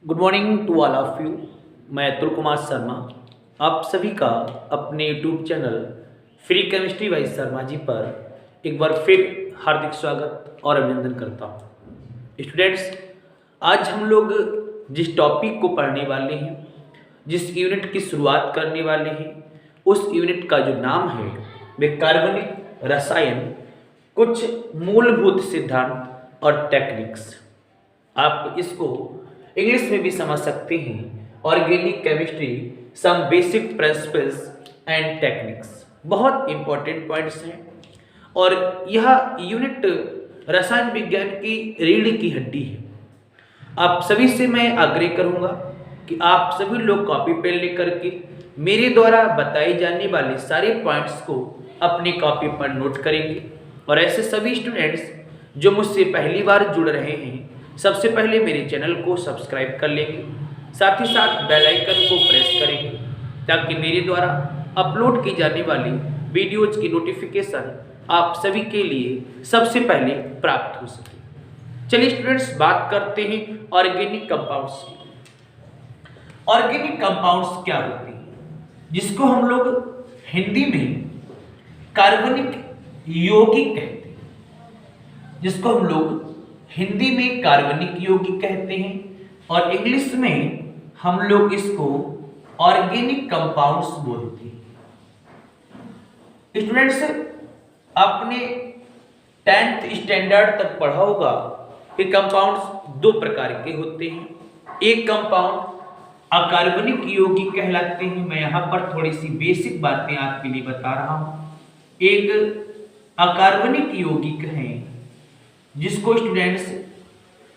Good morning to all of you. मैं अतुल कुमार शर्मा आप सभी का अपने YouTube channel free chemistry by Sharma ji पर एक बार फिर हार्दिक स्वागत और अभिनंदन करता हूँ। स्टूडेंट्स, आज हम लोग जिस टॉपिक को पढ़ने वाले हैं, जिस यूनिट की शुरुआत करने वाले हैं, उस यूनिट का जो नाम है वे कार्बनिक रसायन, कुछ मूलभूत सिद्धांत और टेक्निक्स। आप इसको इंग्लिश में भी समझ सकते हैं, organic chemistry some basic principles and techniques. बहुत इंपॉर्टेंट पॉइंट्स हैं और यह यूनिट रसायन विज्ञान की रीढ़ की हड्डी है। आप सभी से मैं आग्रह करूंगा कि आप सभी लोग कॉपी पेन लेकर के मेरे द्वारा बताए जाने वाले सारे पॉइंट्स को अपनी कॉपी पर नोट करेंगे। और ऐसे सभी स्टूडेंट्स जो मुझसे पहली बार जुड़ रहे हैं, सबसे पहले मेरे चैनल को सब्सक्राइब कर लेंगे, साथ ही साथ बेल आइकन को प्रेस करेंगे ताकि मेरे द्वारा अपलोड की जाने वाली वीडियोज की नोटिफिकेशन आप सभी के लिए सबसे पहले प्राप्त हो सके। चलिए स्टूडेंट्स, बात करते हैं ऑर्गेनिक कंपाउंड्स की। ऑर्गेनिक कंपाउंड्स क्या होते हैं, जिसको हम लोग हिंदी में कार्बनिक यौगिक कहते हैं, जिसको हम लोग हिंदी में कार्बनिक यौगिक कहते हैं और इंग्लिश में हम लोग इसको ऑर्गेनिक कंपाउंड्स बोलते हैं। स्टूडेंट्स, आपने 10th स्टैंडर्ड तक पढ़ा होगा कि कंपाउंड्स दो प्रकार के होते हैं। एक कंपाउंड अकार्बनिक यौगिक कहलाते हैं। मैं यहां पर थोड़ी सी बेसिक बातें आपके लिए बता रहा हूं। एक अकार्बनिक यौगिक है जिसको स्टूडेंट्स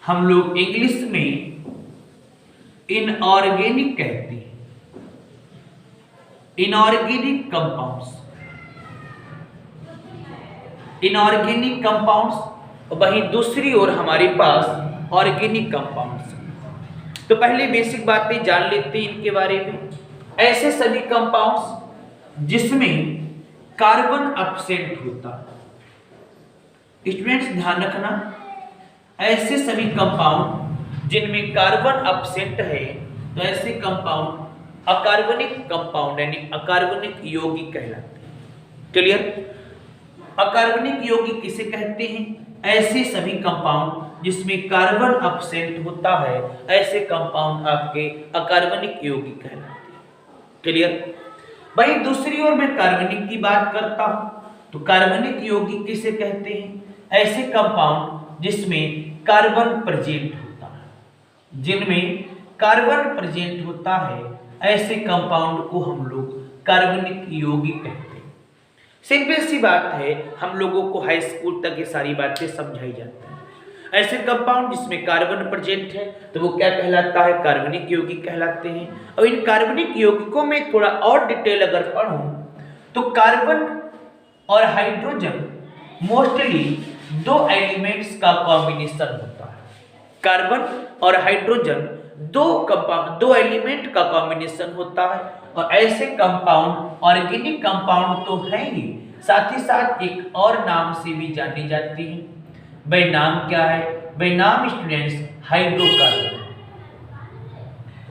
हम लोग इंग्लिश में इनऑर्गेनिक कहते हैं। Inorganic compounds, inorganic compounds. वहीं दूसरी ओर हमारे पास ऑर्गेनिक कंपाउंड्स। तो पहले बेसिक बातें जान लेते हैं इनके बारे में। ऐसे सभी कंपाउंड्स जिसमें कार्बन अपसेंट होता है। स्टूडेंट्स ध्यान रखना, ऐसे सभी कंपाउंड जिनमें कार्बन अपसेंट है तो ऐसे कंपाउंड अकार्बनिक कंपाउंड यानी अकार्बनिक यौगिक कहलाते हैं। क्लियर? अकार्बनिक यौगिक किसे कहते हैं? ऐसे सभी कंपाउंड जिसमें कार्बन अपसेंट होता है, ऐसे कंपाउंड आपके अकार्बनिक यौगिक कहलाते हैं। क्लियर? भाई दूसरी ओर मैं कार्बनिक की बात करता हूं तो कार्बनिक यौगिक किसे कहते हैं? ऐसे कंपाउंड जिसमें कार्बन प्रेजेंट होता है, जिनमें कार्बन प्रेजेंट होता है, ऐसे कंपाउंड को हम लोग कार्बनिक यौगिक कहते हैं। सिंपल सी बात है, हम लोगों को हाई स्कूल तक ये सारी बातें समझाई जाती हैं। ऐसे कंपाउंड जिसमें कार्बन प्रेजेंट है तो वो क्या कहलाता है? कार्बनिक यौगिक कहलाते हैं। और इन कार्बनिक यौगिकों में थोड़ा और डिटेल अगर पढ़ूं तो कार्बन और हाइड्रोजन मोस्टली दो एलिमेंट्स का कॉम्बिनेशन होता है। कार्बन और हाइड्रोजन दो एलिमेंट का कॉम्बिनेशन होता है और ऐसे कंपाउंड ऑर्गेनिक कंपाउंड तो है ही, साथ ही साथ एक और नाम से भी जाने जाते हैं। वह नाम क्या है? वह नाम स्टूडेंट्स हाइड्रोकार्बन।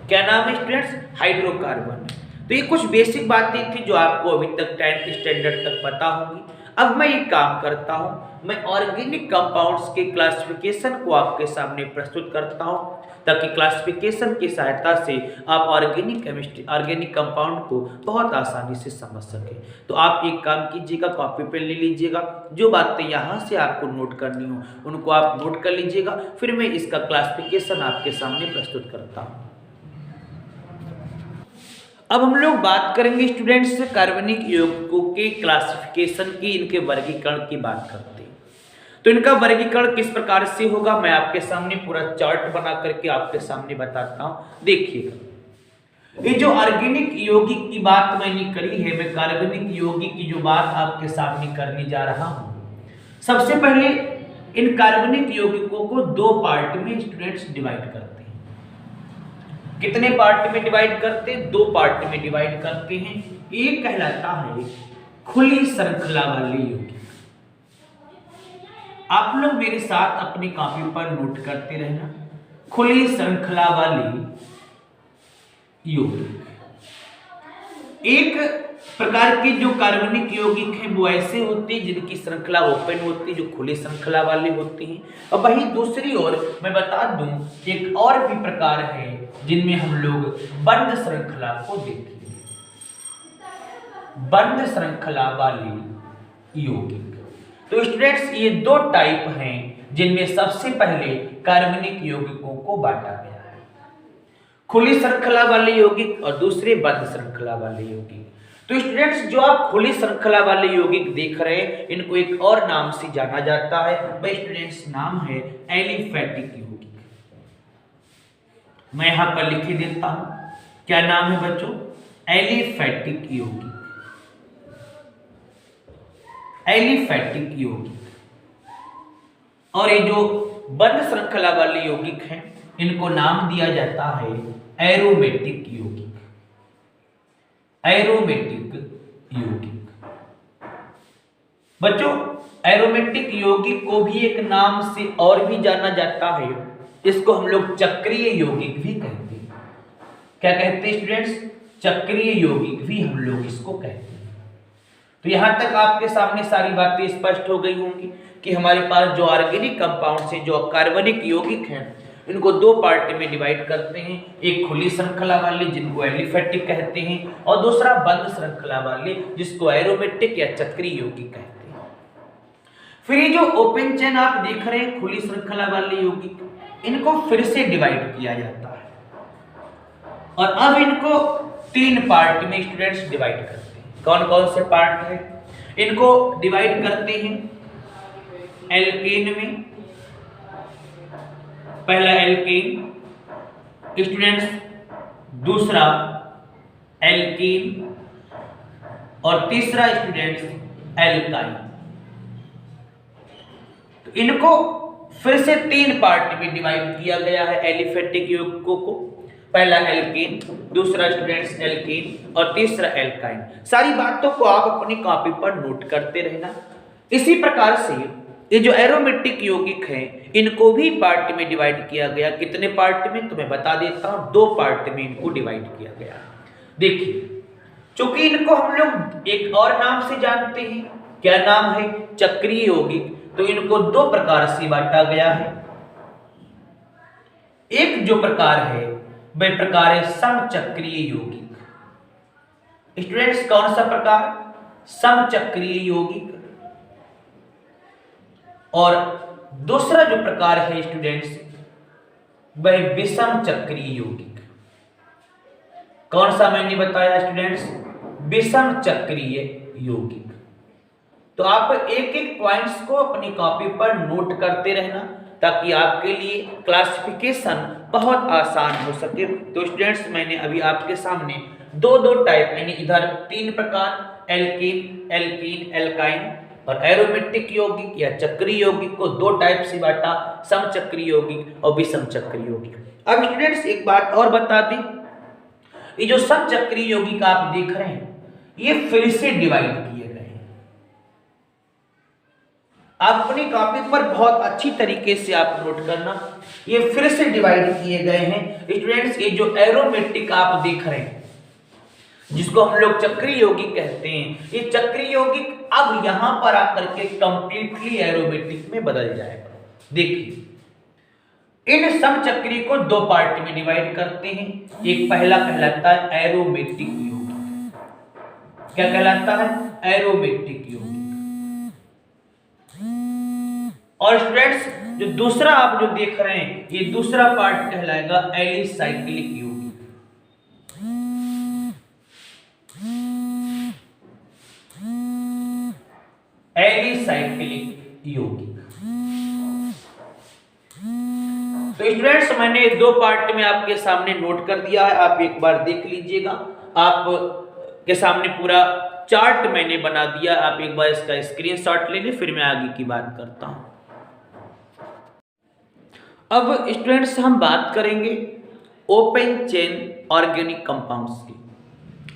क्या नाम है स्टूडेंट्स? हाइड्रोकार्बन। तो ये कुछ बेसिक बातें थी जो आपको अभी तक 10th स्टैंडर्ड तक पता होंगी। अब मैं एक काम करता हूं, मैं ऑर्गेनिक कंपाउंड्स के क्लासिफिकेशन को आपके सामने प्रस्तुत करता हूं ताकि क्लासिफिकेशन की सहायता से आप ऑर्गेनिक कंपाउंड को बहुत आसानी से समझ सकें। तो आप एक काम कीजिएगा, कॉपी पेन ले लीजिएगा, जो बातें यहाँ से आपको नोट करनी हो उनको आप नोट कर लीजिएगा, फिर मैं इसका क्लासिफिकेशन आपके सामने प्रस्तुत करता हूँ। अब हम लोग बात करेंगे स्टूडेंट्स कार्बनिक यौगिकों के क्लासिफिकेशन की, इनके वर्गीकरण की बात करते हैं। तो इनका वर्गीकरण किस प्रकार से होगा मैं आपके सामने पूरा चार्ट बना करके आपके सामने बताता हूं। देखिएगा, ये जो ऑर्गेनिक यौगिक की बात मैंने करी है, मैं कार्बनिक यौगिक की जो बात आपके सामने करने जा रहा हूं। सबसे पहले इन कार्बनिक यौगिकों को दो पार्ट में स्टूडेंट्स डिवाइड करते हैं। कितने पार्ट में डिवाइड करते हैं? दो पार्ट में डिवाइड करते हैं। एक कहलाता है खुली श्रृंखला वाले यौगिक। आप लोग मेरे साथ अपनी कॉपी पर नोट करते रहना। खुली श्रृंखला वाले यौगिक। एक प्रकार के जो कार्बनिक यौगिक हैं वो ऐसे होते हैं जिनकी श्रृंखला ओपन होती है, जो खुली श्रृंखला वाले होते हैं। और वहीं दूसरी ओर मैं बता दूं एक और भी प्रकार है जिनमें हम लोग बंद श्रृंखला को देखेंगे, बंद श्रृंखला वाले यौगिक। तो स्टूडेंट्स ये दो टाइप हैं जिनमें सबसे पहले कार्बनिक यौगिकों को बांटा गया है, खुली श्रृंखला वाले यौगिक और दूसरे बंद श्रृंखला वाले यौगिक। तो स्टूडेंट्स जो आप खुली श्रृंखला वाले यौगिक देख रहे हैं इनको एक और नाम से जाना जाता है, वह स्टूडेंट्स नाम है एलिफेटिक यौगिक। मैं यहां पर लिख देता हूं, क्या नाम है बच्चों? एलिफेटिक यौगिक, एलिफेटिक यौगिक। और ये जो बंद श्रृंखला वाले यौगिक हैं इनको नाम दिया जाता है एरोमेटिक यौगिक, एरोमेटिक यौगिक। बच्चों एरोमेटिक यौगिक को भी एक नाम से और भी जाना जाता है, इसको हम लोग चक्रीय यौगिक भी कहते हैं। क्या कहते हैं स्टूडेंट्स? चक्रीय यौगिक भी हम लोग इसको कहते हैं। तो यहां तक आपके सामने सारी बातें स्पष्ट हो गई होंगी कि हमारे पास जो ऑर्गेनिक कंपाउंड्स हैं, जो कार्बनिक यौगिक हैं, इनको दो पार्ट में डिवाइड करते हैं, एक खुली श्रृंखला वाले जिनको एलिफेटिक कहते हैं और दूसरा बंद श्रृंखला वाले जिसको एरोमेटिक या चक्रीय यौगिक कहते हैं। फिर ये जो ओपन चेन आप देख रहे हैं खुली श्रृंखला वाले यौगिक, इनको फिर से डिवाइड किया जाता है और अब इनको तीन पार्ट में स्टूडेंट्स डिवाइड करते हैं। कौन कौन से पार्ट है? इनको डिवाइड करते हैं एल्केन में, पहला एल्केन स्टूडेंट्स, दूसरा एल्कीन और तीसरा स्टूडेंट्स एल्काइन। तो इनको फिर से तीन पार्ट में डिवाइड किया गया है एलिफेटिक यौगिकों को, पहला एल्कीन, दूसरा स्टूडेंट्स एल्कीन और तीसरा एल्काइन। सारी बातों को आप अपनी कॉपी पर नोट करते रहना। इसी प्रकार से ये जो एरोमेटिक यौगिक हैं इनको भी पार्ट में डिवाइड किया गया। कितने पार्ट में? तो मैं बता देता हूं, दो पार्ट में इनको डिवाइड किया गया। देखिए चूंकि इनको हम लोग एक और नाम से जानते हैं, क्या नाम है? चक्रीय यौगिक। तो इनको दो प्रकार से बांटा गया है। एक जो प्रकार है वह प्रकार है समचक्रीय यौगिक। स्टूडेंट्स कौन सा प्रकार? समचक्रीय यौगिक। और दूसरा जो प्रकार है स्टूडेंट्स वह विषम चक्रीय यौगिक। कौन सा मैंने बताया स्टूडेंट्स? विषम चक्रीय यौगिक। तो आप एक एक पॉइंट्स को अपनी कॉपी पर नोट करते रहना ताकि आपके लिए क्लासिफिकेशन बहुत आसान हो सके। तो स्टूडेंट्स मैंने अभी आपके सामने दो दो टाइप यानी इधर तीन प्रकार एल्कीन, एल्कीन, एल्काइन और एरोमेटिक यौगिक या चक्रीय यौगिक को दो टाइप से बांटा, समचक्रीय यौगिक और विषम चक्रीय यौगिक। अब स्टूडेंट्स एक बात और बता दें, ये जो समचक्रीय यौगिक आप देख रहे हैं ये फिर से डिवाइड किए गए हैं। आप अपनी कॉपी पर बहुत अच्छी तरीके से आप नोट करना, ये फिर से डिवाइड किए गए हैं स्टूडेंट्स। ये जो एरोमेटिक आप देख रहे हैं जिसको हम लोग चक्रीय यौगिक कहते हैं, ये चक्रीय यौगिक अब यहां पर आकर के कंप्लीटली एरोमेटिक में बदल जाएगा। देखिए इन समचक्रीय को दो पार्ट में डिवाइड करते हैं। एक पहला कहलाता है एरोमेटिक यौगिक। क्या कहलाता है? एरोमेटिक यौगिक। और स्टूडेंट्स जो दूसरा आप जो देख रहे हैं ये दूसरा पार्ट कहलाएगा एलिसाइक्लिक यौगिक। एलिसाइक्लिक यौगिक। तो स्टूडेंट्स मैंने दो पार्ट में आपके सामने नोट कर दिया है, आप एक बार देख लीजिएगा। आप के सामने पूरा चार्ट मैंने बना दिया, आप एक बार इसका स्क्रीनशॉट ले लें, फिर मैं आगे की बात करता हूं। अब स्टूडेंट्स हम बात करेंगे ओपन चेन ऑर्गेनिक कंपाउंड्स की,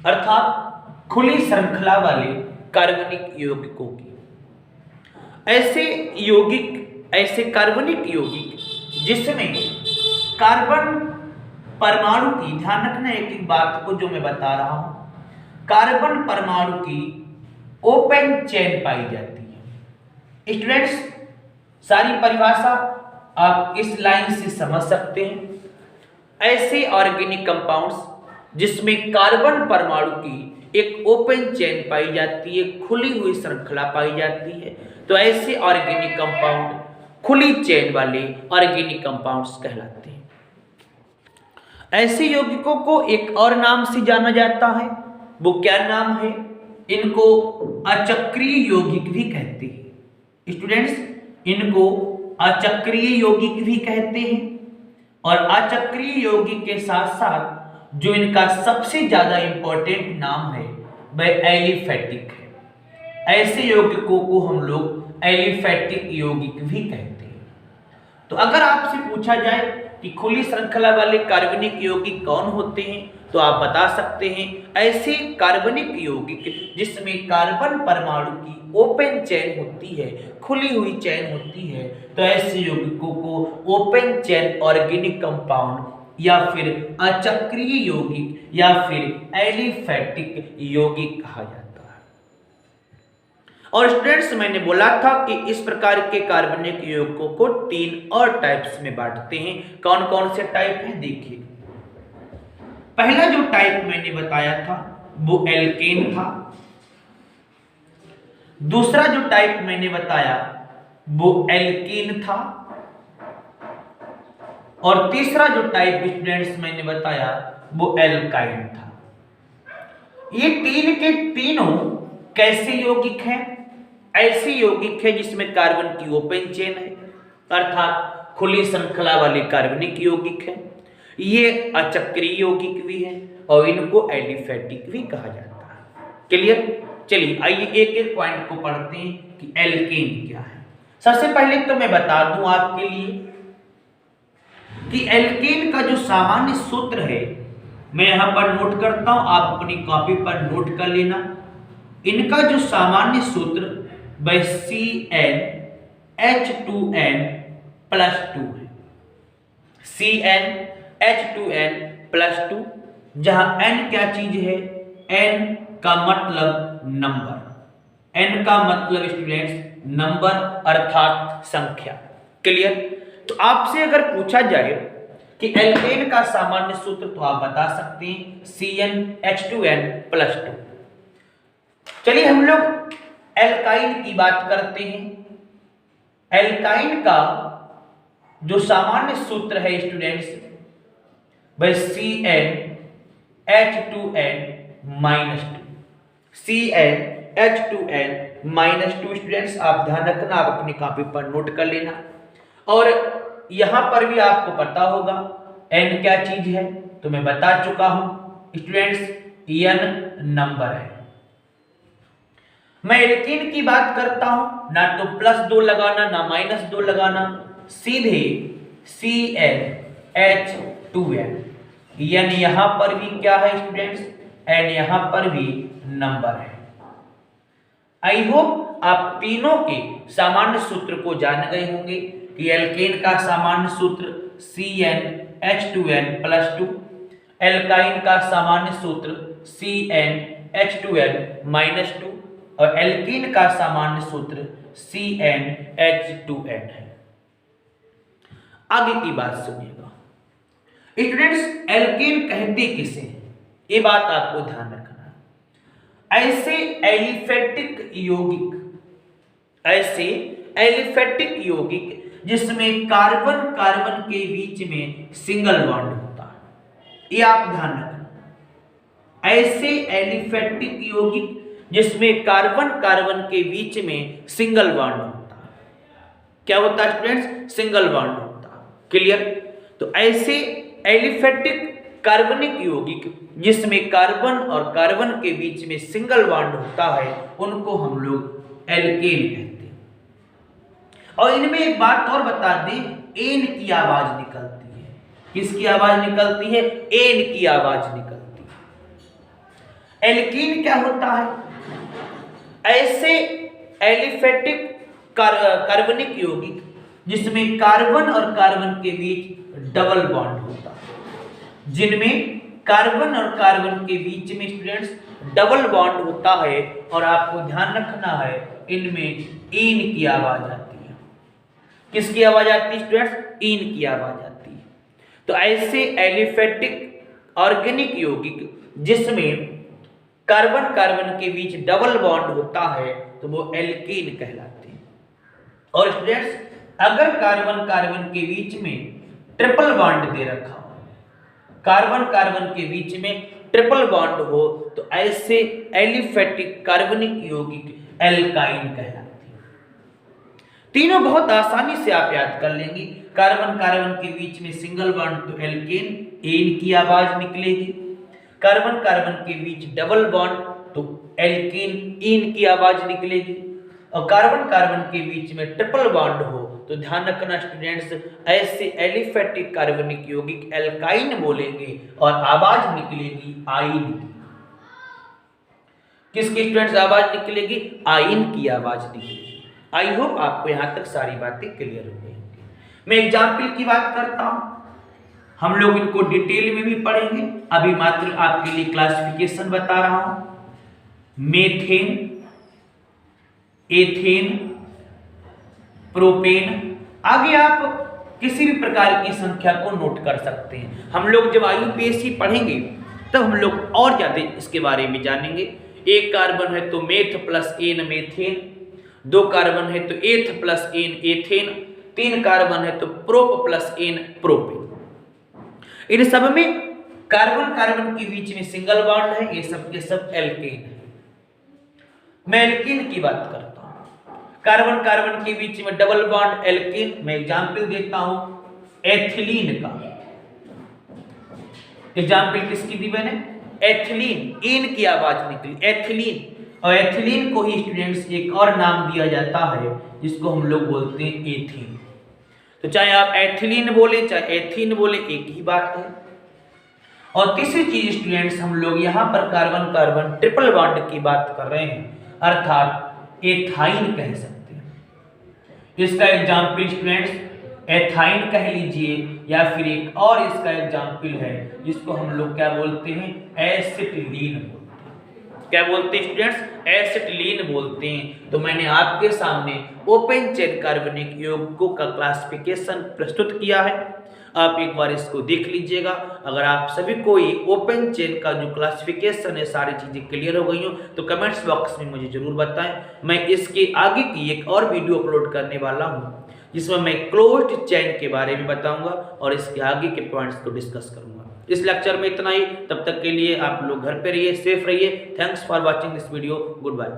अर्थात खुली श्रृंखला वाले कार्बनिक यौगिकों की। ऐसे यौगिक, ऐसे कार्बनिक यौगिक जिसमें कार्बन परमाणु की, ध्यान रखना एक एक बात को जो मैं बता रहा हूं, कार्बन परमाणु की ओपन चेन पाई जाती है। स्टूडेंट्स, सारी परिभाषा आप इस लाइन से समझ सकते हैं। ऐसे ऑर्गेनिक कंपाउंड्स जिसमें कार्बन परमाणु की एक ओपन चेन पाई जाती है, खुली हुई श्रृंखला पाई जाती है, तो ऐसे ऑर्गेनिक कंपाउंड खुली चेन वाले ऑर्गेनिक कंपाउंड्स कहलाते हैं। ऐसे यौगिकों को एक और नाम से जाना जाता है, वो क्या नाम है? इनको अचक्रीय यौगिक भी कहते हैं। स्टूडेंट्स, इनको अचक्रीय यौगिक भी कहते हैं। और अचक्रीय यौगिक के साथ साथ जो इनका सबसे ज्यादा इंपॉर्टेंट नाम है वह एलिफेटिक है। ऐसे यौगिकों को हम लोग एलिफेटिक यौगिक भी कहते हैं। तो अगर आपसे पूछा जाए कि खुली श्रृंखला वाले कार्बनिक यौगिक कौन होते हैं, तो आप बता सकते हैं ऐसे कार्बनिक यौगिक जिसमें कार्बन परमाणु की ओपन चेन होती है, खुली हुई चेन होती है, तो ऐसे यौगिकों को ओपन चेन ऑर्गेनिक कंपाउंड या फिर अचक्रीय यौगिक या फिर एलिफेटिक यौगिक कहा जाता है। और स्टूडेंट्स, मैंने बोला था कि इस प्रकार के कार्बनिक यौगिकों को 3 और टाइप्स में बांटते हैं। कौन कौन से टाइप हैं देखिए। पहला जो टाइप मैंने बताया था वो एल्केन था। दूसरा जो टाइप मैंने बताया वो एल्कीन था। और तीसरा जो टाइप स्टूडेंट्स मैंने बताया वो एल्काइन था। ये तीन के तीनों कैसे यौगिक हैं? ऐसे यौगिक है जिसमें कार्बन की ओपन चेन है, अर्थात खुली श्रृंखला वाले कार्बनिक यौगिक है। ये अचक्रीय यौगिक भी है और इनको एलिफेटिक भी कहा जाता है। क्लियर? चलिए आइए एक एक पॉइंट को पढ़ते हैं कि एल्केन क्या है। सबसे पहले तो मैं बता दूं आपके लिए कि एल्केन का जो सामान्य सूत्र है, मैं यहां पर नोट करता हूं, आप अपनी कॉपी पर नोट कर लेना। इनका जो सामान्य सूत्र वह CnH2n+2 है। CnH2n+2, जहां n क्या चीज है? n का मतलब नंबर, n का मतलब स्टूडेंट्स नंबर अर्थात संख्या। क्लियर? तो आपसे अगर पूछा जाए कि एल्केन का सामान्य सूत्र, तो आप बता सकते हैं CnH2n+2। चलिए हम लोग एल्काइन की बात करते हैं। एल्काइन का जो सामान्य सूत्र है स्टूडेंट्स वह CnH2n-2। CnH2n-2 स्टूडेंट्स, आप ध्यान रखना, आप अपनी कॉपी पर नोट कर लेना। और यहां पर भी आपको पता होगा n क्या चीज है, तो मैं बता चुका हूं स्टूडेंट्स, n नंबर है। मैं एल्कीन की बात करता हूं, ना तो +2 लगाना ना -2 लगाना, सीधे CnH2n। n यहां पर भी क्या है स्टूडेंट्स? n यहां पर भी नंबर है। आई होप आप तीनों के सामान्य सूत्र को जान गए होंगे कि एल्केन का सामान्य सूत्र CnH2n+2, एल्काइन का सामान्य सूत्र CnH2n-2 और एल्कीन का सामान्य सूत्र CnH2n है। आगे की बात सुनिएगा स्टूडेंट्स, एल्कीन कहते किसे हैं, ये बात आपको ध्यान रखना है। ऐसे एलिफेटिक यौगिक जिसमें कार्बन कार्बन के बीच में सिंगल बॉन्ड होता है, ये आप ध्यान रखना। ऐसे एलिफेटिक यौगिक जिसमें कार्बन कार्बन के बीच में सिंगल बॉन्ड होता है, क्या होता है स्टूडेंट्स? सिंगल बॉन्ड होता है। क्लियर? तो ऐसे एलिफेटिक कार्बनिक यौगिक जिसमें कार्बन और कार्बन के बीच में सिंगल बॉन्ड होता है, उनको हम लोग एल्केन कहते हैं। और इनमें एक बात और बता दें, एन की आवाज निकलती है। किसकी आवाज निकलती है? एन की आवाज निकलती है। एल्कीन क्या होता है? ऐसे एलिफेटिक कार्बनिक यौगिक जिसमें कार्बन और कार्बन के बीच डबल बॉन्ड होता है, जिनमें कार्बन और कार्बन के बीच में स्टूडेंट्स डबल बॉन्ड होता है। और आपको ध्यान रखना है इनमें इन की आवाज आती है। किसकी आवाज आती है स्टूडेंट्स? इन की आवाज आती है। तो ऐसे एलिफेटिक ऑर्गेनिक यौगिक जिसमें कार्बन कार्बन के बीच डबल बॉन्ड होता है तो वो एल्केन कहलाते हैं। और स्टूडेंट्स अगर कार्बन कार्बन के बीच में ट्रिपल बॉन्ड दे रखा हो, कार्बन कार्बन के बीच में ट्रिपल बॉन्ड हो, तो ऐसे एलिफेटिक कार्बनिक यौगिक एल्काइन कहलाते हैं। तीनों बहुत आसानी से आप याद कर लेंगे। कार्बन कार्बन के बीच में सिंगल बॉन्ड तो एल्केन, एन की आवाज निकलेगी। कार्बन कार्बन के बीच डबल बॉन्ड तो एल्केन, इन की आवाज निकलेगी। और कार्बन कार्बन के बीच में ट्रिपल बॉन्ड हो तो ध्यान रखना स्टूडेंट्स, ऐसे एलिफेटिक कार्बनिक यौगिक एल्काइन बोलेंगे और आवाज निकलेगी आइन की। किसकी स्टूडेंट्स आवाज निकलेगी? आइन की आवाज निकलेगी। आई होप आपको यहां तक सारी बातें क्लियर हो गई होंगी। मैं एग्जाम्पल की बात करता हूं, हम लोग इनको डिटेल में भी पढ़ेंगे, अभी मात्र आपके लिए क्लासिफिकेशन बता रहा हूं। मेथेन, एथेन, प्रोपेन, आगे आप किसी भी प्रकार की संख्या को नोट कर सकते हैं। हम लोग जब IUPAC पढ़ेंगे तब हम लोग और ज्यादा इसके बारे में जानेंगे। एक कार्बन है तो मेथ प्लस एन मेथेन, दो कार्बन है तो एथ प्लस एन एथेन, तीन कार्बन है तो प्रोप प्लस एन प्रोपेन। इन सब में कार्बन कार्बन के बीच में सिंगल बॉन्ड है, ये सब के सब एल्केन है। मैं एल्केन की बात करता हूं, कार्बन कार्बन के बीच में डबल बॉन्ड एल्केन। मैं एग्जाम्पल देता हूं एथिलीन का। एग्जाम्पल किसकी दी मैंने? एथिलीन, इन की आवाज निकली एथिलीन। और एथिलीन को ही स्टूडेंट्स एक और नाम दिया जाता है जिसको हम लोग बोलते हैं एथीन। तो चाहे आप एथिलीन बोले चाहे एथीन बोले एक ही बात है। और तीसरी चीज स्टूडेंट्स, हम लोग यहाँ पर कार्बन कार्बन ट्रिपल बॉन्ड की बात कर रहे हैं, अर्थात एथाइन कह सकते हैं। इसका एग्जाम्पल स्टूडेंट्स एथाइन कह लीजिए, या फिर एक और इसका एग्जाम्पल है जिसको हम लोग क्या बोलते हैं? एसिटिलीन बोलते हैं। क्या बोलते हैं स्टूडेंट्स? एसिटिलीन बोलते हैं। तो मैंने आपके सामने ओपन चेन कार्बनिक यौगिकों का क्लासिफिकेशन प्रस्तुत किया है, आप एक बार इसको देख लीजिएगा। अगर आप सभी को ये ओपन चेन का जो क्लासिफिकेशन है सारी चीजें क्लियर हो गई हो तो कमेंट्स बॉक्स में मुझे जरूर बताएं। मैं इसके आगे की एक और वीडियो अपलोड करने वाला हूं जिसमें मैं क्लोज्ड चेन के बारे में बताऊंगा और इसके आगे के पॉइंट्स को डिस्कस करूंगा। इस लेक्चर में इतना ही, तब तक के लिए आप लोग घर पे रहिए, सेफ रहिए। Thanks for watching this video, good bye.